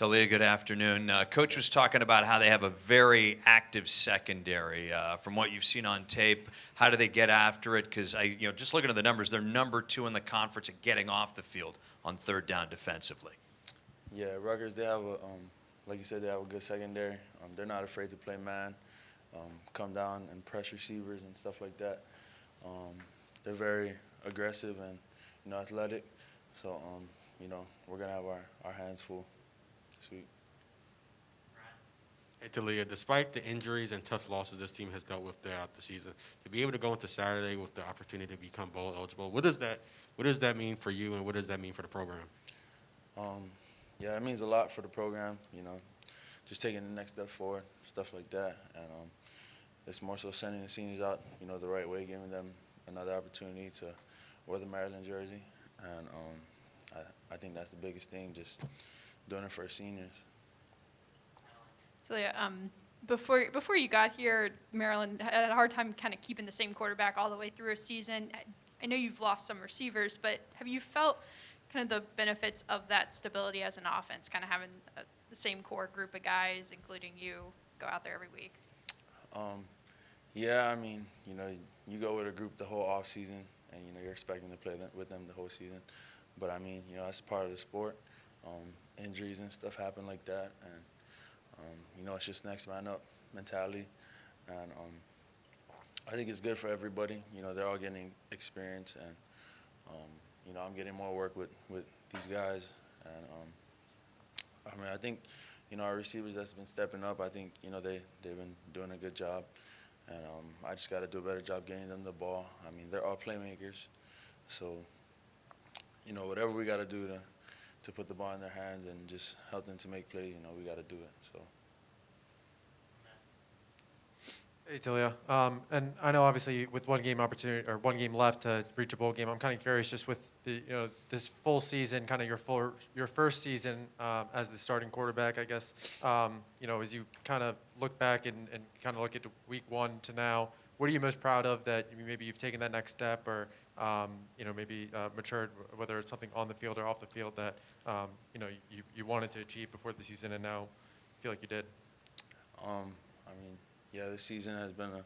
Taulia, good afternoon. Coach was talking about how they have a very active secondary. From what you've seen on tape, how do they get after it? Because just looking at the numbers, they're number 2 in the conference at getting off the field on third down defensively. Yeah, Rutgers, they have like you said, they have a good secondary. They're not afraid to play man, come down and press receivers and stuff like that. They're very aggressive and athletic. So we're gonna have our hands full. Sweet. Hey, Taulia, despite the injuries and tough losses this team has dealt with throughout the season, to be able to go into Saturday with the opportunity to become bowl eligible, what does that mean for you, and what does that mean for the program? Yeah, it means a lot for the program. Just taking the next step forward, stuff like that, and it's more so sending the seniors out, the right way, giving them another opportunity to wear the Maryland jersey, and I think that's the biggest thing, just doing it for seniors. So yeah, before you got here, Maryland had a hard time kind of keeping the same quarterback all the way through a season. I know you've lost some receivers, but have you felt kind of the benefits of that stability as an offense, kind of having the same core group of guys, including you, go out there every week? Yeah, I mean, you go with a group the whole off season, and you're expecting to play with them the whole season. But I mean, that's part of the sport. Injuries and stuff happen like that, and it's just next man up mentality, and I think it's good for everybody. They're all getting experience, and I'm getting more work with these guys, and I think our receivers that's been stepping up. I think they've been doing a good job, and I just got to do a better job getting them the ball. I mean, they're all playmakers, so whatever we got to do to put the ball in their hands and just help them to make plays, we got to do it. So. Hey, Taulia. And I know obviously with one game left to reach a bowl game, I'm kind of curious just with the this full season, kind of your first season as the starting quarterback, I guess. As you kind of look back and kind of look at week 1 to now, what are you most proud of that maybe you've taken that next step or maybe matured, whether it's something on the field or off the field that you wanted to achieve before the season and now feel like you did? Yeah, this season has been a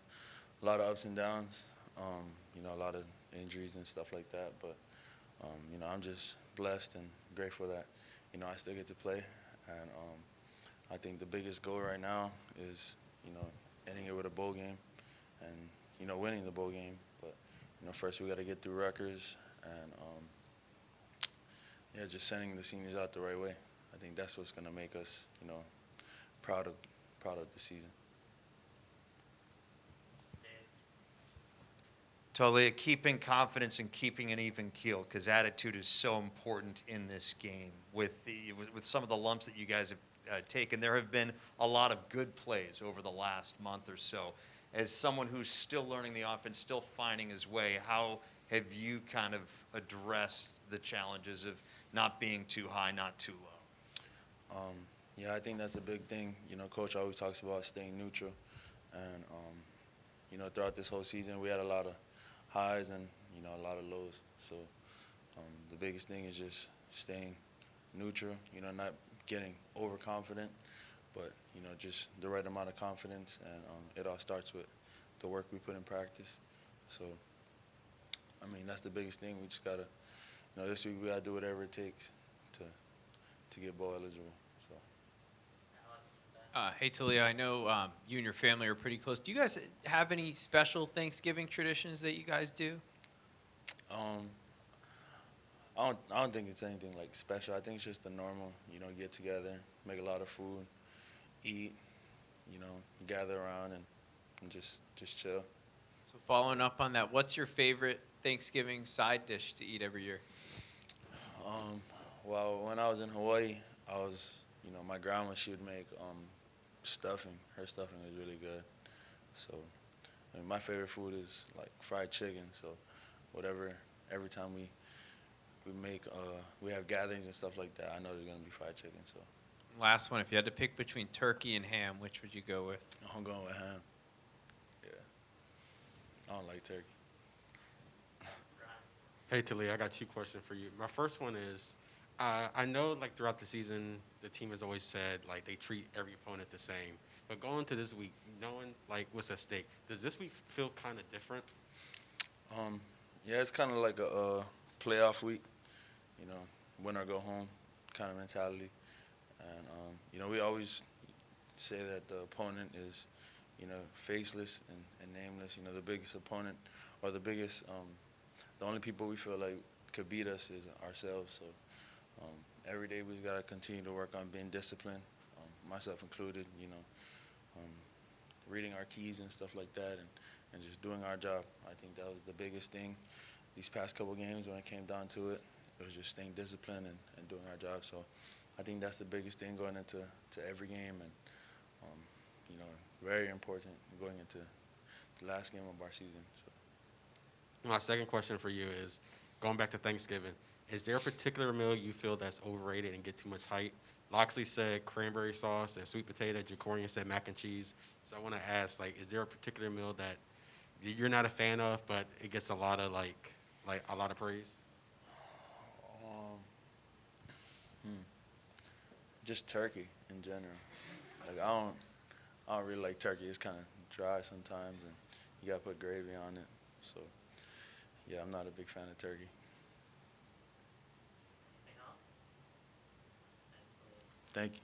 lot of ups and downs, a lot of injuries and stuff like that. But, I'm just blessed and grateful that, I still get to play. And I think the biggest goal right now is, ending it with a bowl game and, winning the bowl game. But, first we got to get through Rutgers and, just sending the seniors out the right way. I think that's what's going to make us, proud of the season. Taulia, keeping confidence and keeping an even keel, because attitude is so important in this game. With some of the lumps that you guys have taken, there have been a lot of good plays over the last month or so. As someone who's still learning the offense, still finding his way, how have you kind of addressed the challenges of not being too high, not too low? Yeah, I think that's a big thing. Coach always talks about staying neutral. And, throughout this whole season, we had a lot of highs and, a lot of lows. So the biggest thing is just staying neutral, not getting overconfident, but, just the right amount of confidence. And it all starts with the work we put in practice. So, that's the biggest thing. We just got to, this week we got to do whatever it takes to get bowl eligible. So. Hey, Taulia, I know you and your family are pretty close. Do you guys have any special Thanksgiving traditions that you guys do? I don't think it's anything like special. I think it's just the normal, get together, make a lot of food, eat, gather around and just chill. So following up on that, what's your favorite Thanksgiving side dish to eat every year? Well, when I was in Hawaii, my grandma, she would make stuffing. Her stuffing is really good. So, my favorite food is like fried chicken. So, every time we have gatherings and stuff like that, I know there's gonna be fried chicken. So. Last one, if you had to pick between turkey and ham, which would you go with? I'm going with ham. Yeah. I don't like turkey. Hey, Taulia, I got 2 questions for you. My first one is, I know, like, throughout the season, the team has always said, like, they treat every opponent the same. But going to this week, knowing, like, what's at stake, does this week feel kind of different? Yeah, it's kind of like a playoff week, you know, win or go home kind of mentality. And, you know, we always say that the opponent is, you know, faceless and nameless. You know, the biggest opponent or the biggest, the only people we feel like could beat us is ourselves. So every day we just got to continue to work on being disciplined, myself included, you know, reading our keys and stuff like that, and just doing our job. I think that was the biggest thing these past couple games when it came down to it. It was just staying disciplined and doing our job. So I think that's the biggest thing going into every game, and you know, very important going into the last game of our season. So. My second question for you is, going back to Thanksgiving, is there a particular meal you feel that's overrated and get too much hype? Loxley said cranberry sauce and sweet potato. Jacorian said mac and cheese. So I want to ask, like, is there a particular meal that you're not a fan of, but it gets a lot of like a lot of praise? Just turkey in general. Like I don't really like turkey. It's kind of dry sometimes, and you gotta put gravy on it. So yeah, I'm not a big fan of turkey. Anything else? Thank you.